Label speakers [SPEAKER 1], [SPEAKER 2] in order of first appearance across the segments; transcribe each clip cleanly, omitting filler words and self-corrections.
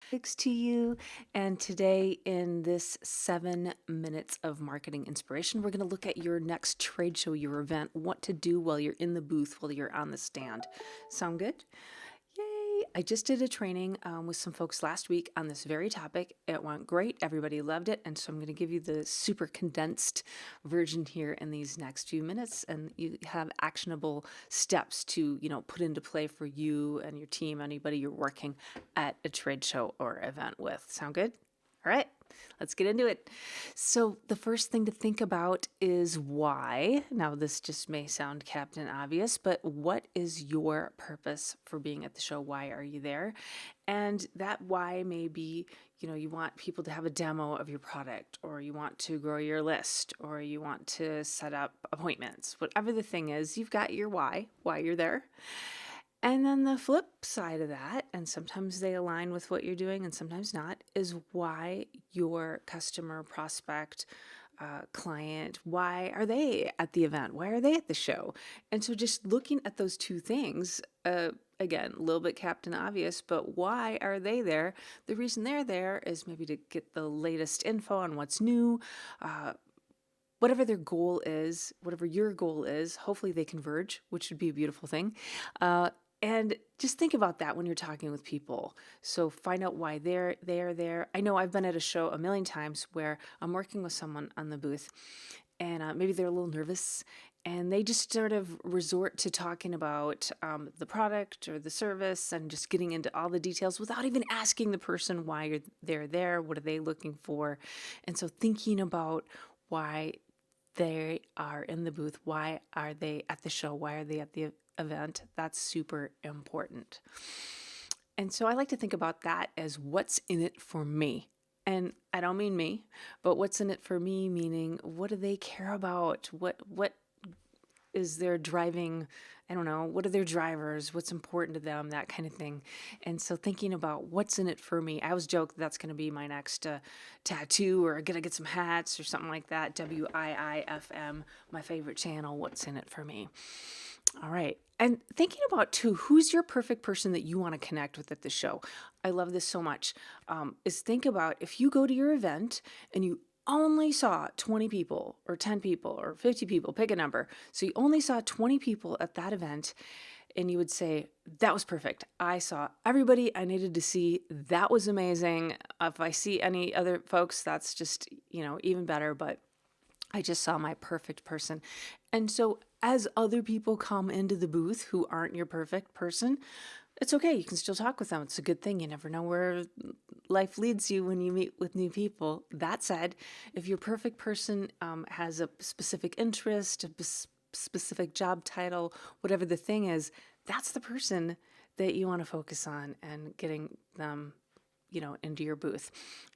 [SPEAKER 1] To you. And today, in this 7 minutes of marketing inspiration, we're going to look at your next trade show, your event, what to do while you're in the booth, while you're on the stand. Sound good? Yay! I just did a training with some folks last week on this very topic. It went great. Everybody loved it. And so I'm going to give you the super condensed version here in these next few minutes. And you have actionable steps to, put into play for you and your team, anybody you're working at a trade show or event with. Sound good? All right, let's get into it. So the first thing to think about is why. Now, this just may sound Captain Obvious, but what is your purpose for being at the show? Why are you there? And that why may be, you want people to have a demo of your product, or you want to grow your list, or you want to set up appointments. Whatever the thing is, you've got your why you're there. And then the flip side of that, and sometimes they align with what you're doing and sometimes not, is why your customer, prospect, client, why are they at the event? Why are they at the show? And so just looking at those two things, again, a little bit Captain Obvious, but why are they there? The reason they're there is maybe to get the latest info on what's new, whatever their goal is, whatever your goal is. Hopefully they converge, which would be a beautiful thing. And just think about that when you're talking with people. So find out why they're there. I know I've been at a show a million times where I'm working with someone on the booth, and maybe they're a little nervous, and they just sort of resort to talking about the product or the service and just getting into all the details without even asking the person why they're there, what are they looking for. And so thinking about why they are in the booth, why are they at the show, why are they at the event, that's super important. And so I like to think about that as what's in it for me. And I don't mean me, but what's in it for me, meaning what do they care about? What is their driving, I don't know, what are their drivers, what's important to them, that kind of thing. And so thinking about what's in it for me, I always joke that's going to be my next tattoo, or gonna get some hats or something like that. WIIFM, my favorite channel, what's in it for me. All right. And thinking about too, who's your perfect person that you want to connect with at the show? I love this so much. Is think about if you go to your event and you only saw 20 people or 10 people or 50 people, pick a number. So you only saw 20 people at that event, and you would say, that was perfect. I saw everybody I needed to see. That was amazing. If I see any other folks, that's just, even better. But I just saw my perfect person. And so as other people come into the booth who aren't your perfect person, it's okay. You can still talk with them. It's a good thing. You never know where life leads you when you meet with new people. That said, if your perfect person has a specific interest, a specific job title, whatever the thing is, that's the person that you want to focus on and getting them into your booth.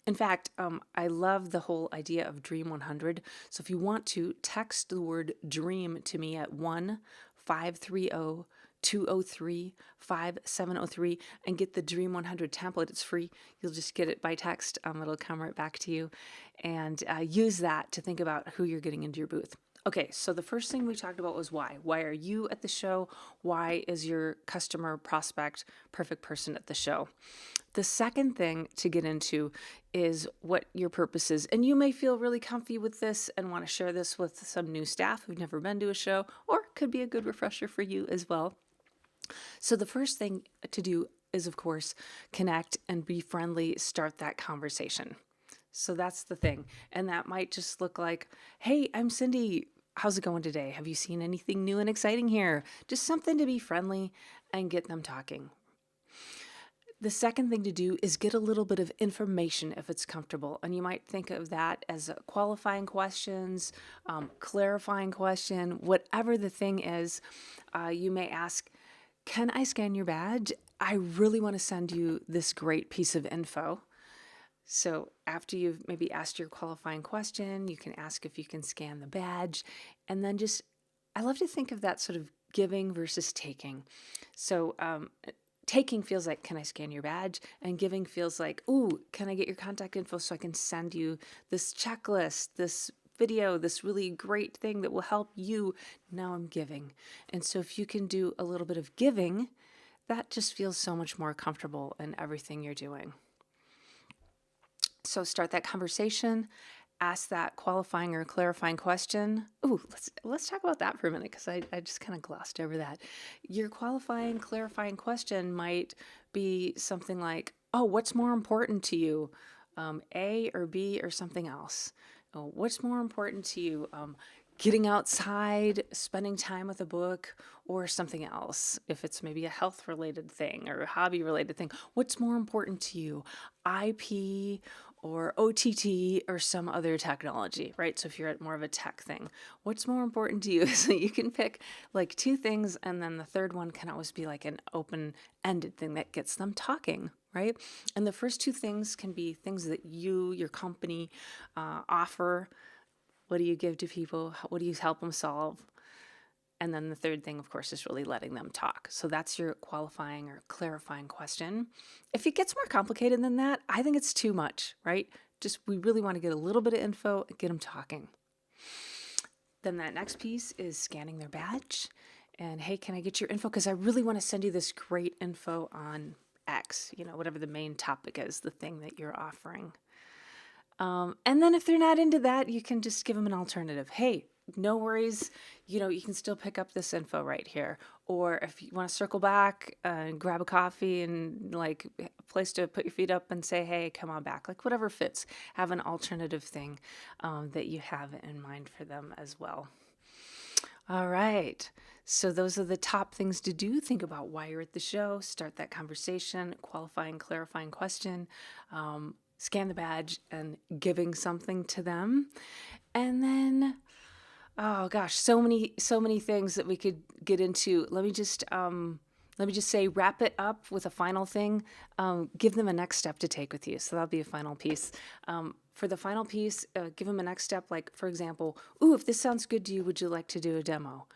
[SPEAKER 1] In fact, I love the whole idea of Dream 100. So if you want to text the word dream to me at 1-530-203-5703 and get the Dream 100 template. It's free. You'll just get it by text. It'll come right back to you, and use that to think about who you're getting into your booth. Okay, so the first thing we talked about was why. Why are you at the show? Why is your customer, prospect, perfect person at the show? The second thing to get into is what your purpose is. And you may feel really comfy with this and want to share this with some new staff who've never been to a show, or it could be a good refresher for you as well. So the first thing to do is, of course, connect and be friendly, start that conversation. So that's the thing. And that might just look like, hey, I'm Cindy. How's it going today? Have you seen anything new and exciting here? Just something to be friendly and get them talking. The second thing to do is get a little bit of information if it's comfortable. And you might think of that as qualifying questions, clarifying question, whatever the thing is. You may ask, can I scan your badge? I really want to send you this great piece of info. So after you've maybe asked your qualifying question, you can ask if you can scan the badge. And then I love to think of that sort of giving versus taking. So taking feels like, can I scan your badge? And giving feels like, ooh, can I get your contact info so I can send you this checklist, this video, this really great thing that will help you. Now I'm giving. And so if you can do a little bit of giving, that just feels so much more comfortable in everything you're doing. So start that conversation, ask that qualifying or clarifying question. Ooh, let's talk about that for a minute because I just kind of glossed over that. Your qualifying, clarifying question might be something like, "Oh, what's more important to you, A or B or something else? Oh, what's more important to you, getting outside, spending time with a book, or something else? If it's maybe a health related thing or a hobby related thing, what's more important to you, IP or OTT or some other technology, right? So if you're at more of a tech thing, what's more important to you?" So you can pick like two things, and then the third one can always be like an open ended thing that gets them talking, right? And the first two things can be things that your company offer. What do you give to people? What do you help them solve? And then the third thing, of course, is really letting them talk. So that's your qualifying or clarifying question. If it gets more complicated than that, I think it's too much, right? Just we really want to get a little bit of info and get them talking. Then that next piece is scanning their badge. And hey, can I get your info? Because I really want to send you this great info on X, whatever the main topic is, the thing that you're offering. And then if they're not into that, you can just give them an alternative. Hey, no worries. You can still pick up this info right here. Or if you want to circle back and grab a coffee and like a place to put your feet up and say, hey, come on back, like whatever fits, have an alternative thing that you have in mind for them as well. All right. So those are the top things to do. Think about why you're at the show. Start that conversation, qualifying, clarifying question, scan the badge, and giving something to them. And then, oh gosh, so many things that we could get into. Let me just say, wrap it up with a final thing. Give them a next step to take with you. So that'll be a final piece. For the final piece, give them a next step. Like, for example, ooh, if this sounds good to you, would you like to do a demo?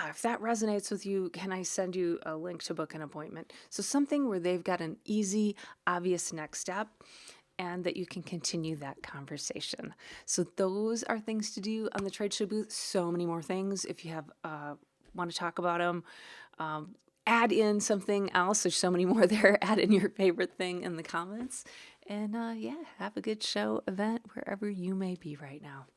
[SPEAKER 1] If that resonates with you, can I send you a link to book an appointment? So something where they've got an easy, obvious next step and that you can continue that conversation. So those are things to do on the trade show booth. So many more things. If you have want to talk about them, add in something else. There's so many more there. Add in your favorite thing in the comments. And yeah, have a good show event wherever you may be right now.